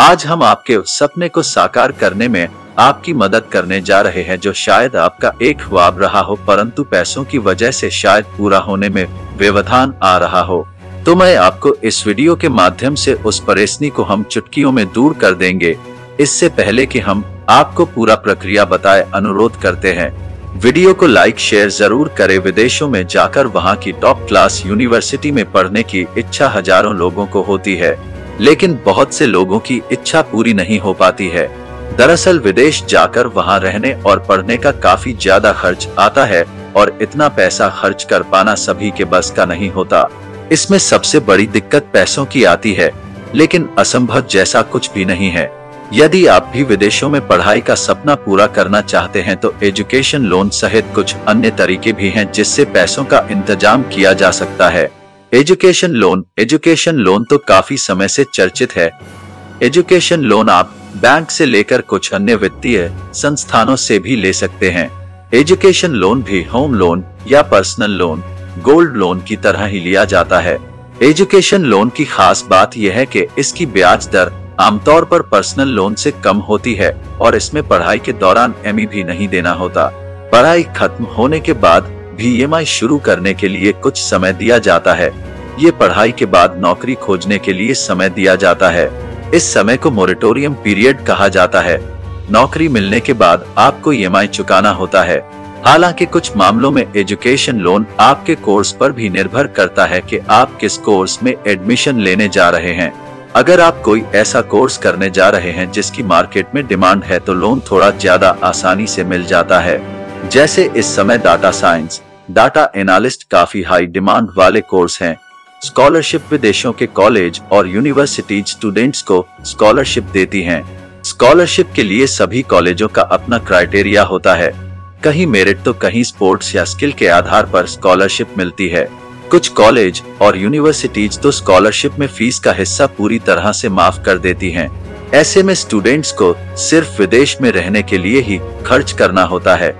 आज हम आपके उस सपने को साकार करने में आपकी मदद करने जा रहे हैं जो शायद आपका एक ख्वाब रहा हो, परंतु पैसों की वजह से शायद पूरा होने में व्यवधान आ रहा हो। तो मैं आपको इस वीडियो के माध्यम से उस परेशानी को हम चुटकियों में दूर कर देंगे। इससे पहले कि हम आपको पूरा प्रक्रिया बताए, अनुरोध करते हैं वीडियो को लाइक शेयर जरूर करें। विदेशों में जाकर वहां की टॉप क्लास यूनिवर्सिटी में पढ़ने की इच्छा हजारों लोगों को होती है, लेकिन बहुत से लोगों की इच्छा पूरी नहीं हो पाती है। दरअसल विदेश जाकर वहां रहने और पढ़ने का काफी ज्यादा खर्च आता है और इतना पैसा खर्च कर पाना सभी के बस का नहीं होता। इसमें सबसे बड़ी दिक्कत पैसों की आती है, लेकिन असंभव जैसा कुछ भी नहीं है। यदि आप भी विदेशों में पढ़ाई का सपना पूरा करना चाहते हैं तो एजुकेशन लोन सहित कुछ अन्य तरीके भी हैं जिससे पैसों का इंतजाम किया जा सकता है। एजुकेशन लोन तो काफी समय से चर्चित है। एजुकेशन लोन आप बैंक से लेकर कुछ अन्य वित्तीय संस्थानों से भी ले सकते हैं। एजुकेशन लोन भी होम लोन या पर्सनल लोन, गोल्ड लोन की तरह ही लिया जाता है। एजुकेशन लोन की खास बात यह है कि इसकी ब्याज दर आमतौर पर पर्सनल लोन से कम होती है और इसमें पढ़ाई के दौरान EMI भी नहीं देना होता। पढ़ाई खत्म होने के बाद भी EMI शुरू करने के लिए कुछ समय दिया जाता है। ये पढ़ाई के बाद नौकरी खोजने के लिए समय दिया जाता है। इस समय को मोरेटोरियम पीरियड कहा जाता है। नौकरी मिलने के बाद आपको EMI चुकाना होता है। हालांकि कुछ मामलों में एजुकेशन लोन आपके कोर्स पर भी निर्भर करता है कि आप किस कोर्स में एडमिशन लेने जा रहे हैं। अगर आप कोई ऐसा कोर्स करने जा रहे हैं जिसकी मार्केट में डिमांड है तो लोन थोड़ा ज्यादा आसानी से मिल जाता है। जैसे इस समय डाटा साइंस, डाटा एनालिस्ट काफी हाई डिमांड वाले कोर्स हैं। स्कॉलरशिप विदेशों के कॉलेज और यूनिवर्सिटीज स्टूडेंट्स को स्कॉलरशिप देती हैं। स्कॉलरशिप के लिए सभी कॉलेजों का अपना क्राइटेरिया होता है। कहीं मेरिट तो कहीं स्पोर्ट्स या स्किल के आधार पर स्कॉलरशिप मिलती है। कुछ कॉलेज और यूनिवर्सिटीज तो स्कॉलरशिप में फीस का हिस्सा पूरी तरह से माफ कर देती हैं। ऐसे में स्टूडेंट्स को सिर्फ विदेश में रहने के लिए ही खर्च करना होता है।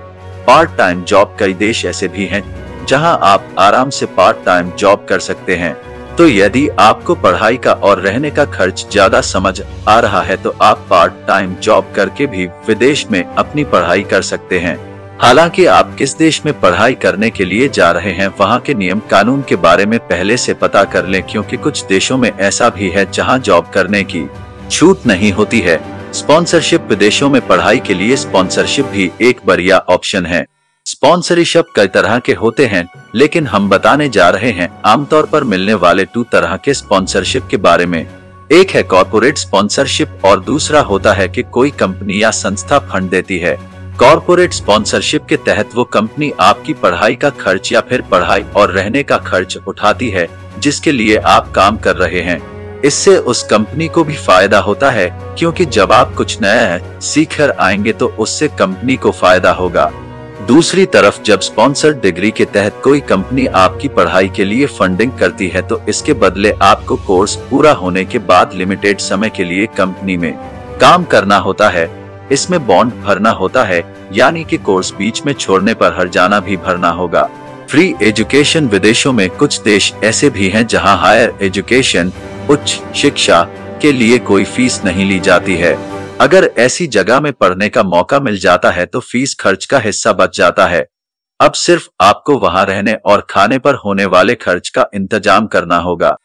पार्ट टाइम जॉब, कई देश ऐसे भी हैं जहां आप आराम से पार्ट टाइम जॉब कर सकते हैं। तो यदि आपको पढ़ाई का और रहने का खर्च ज्यादा समझ आ रहा है तो आप पार्ट टाइम जॉब करके भी विदेश में अपनी पढ़ाई कर सकते हैं। हालांकि आप किस देश में पढ़ाई करने के लिए जा रहे हैं वहां के नियम कानून के बारे में पहले से पता कर लें, क्योंकि कुछ देशों में ऐसा भी है जहां जॉब करने की छूट नहीं होती है। स्पॉन्सरशिप, विदेशों में पढ़ाई के लिए स्पॉन्सरशिप भी एक बढ़िया ऑप्शन है। स्पॉन्सरशिप कई तरह के होते हैं, लेकिन हम बताने जा रहे हैं आमतौर पर मिलने वाले 2 तरह के स्पॉन्सरशिप के बारे में। एक है कॉर्पोरेट स्पॉन्सरशिप और दूसरा होता है कि कोई कंपनी या संस्था फंड देती है। कॉर्पोरेट स्पॉन्सरशिप के तहत वो कंपनी आपकी पढ़ाई का खर्च या फिर पढ़ाई और रहने का खर्च उठाती है जिसके लिए आप काम कर रहे हैं। इससे उस कंपनी को भी फायदा होता है, क्योंकि जब आप कुछ नया सीख कर आएंगे तो उससे कंपनी को फायदा होगा। दूसरी तरफ जब स्पॉन्सर्ड डिग्री के तहत कोई कंपनी आपकी पढ़ाई के लिए फंडिंग करती है तो इसके बदले आपको कोर्स पूरा होने के बाद लिमिटेड समय के लिए कंपनी में काम करना होता है। इसमें बॉन्ड भरना होता है, यानी कि कोर्स बीच में छोड़ने पर हर्जाना भी भरना होगा। फ्री एजुकेशन, विदेशों में कुछ देश ऐसे भी हैं जहां हायर एजुकेशन, उच्च शिक्षा के लिए कोई फीस नहीं ली जाती है। अगर ऐसी जगह में पढ़ने का मौका मिल जाता है तो फीस खर्च का हिस्सा बच जाता है। अब सिर्फ आपको वहां रहने और खाने पर होने वाले खर्च का इंतजाम करना होगा।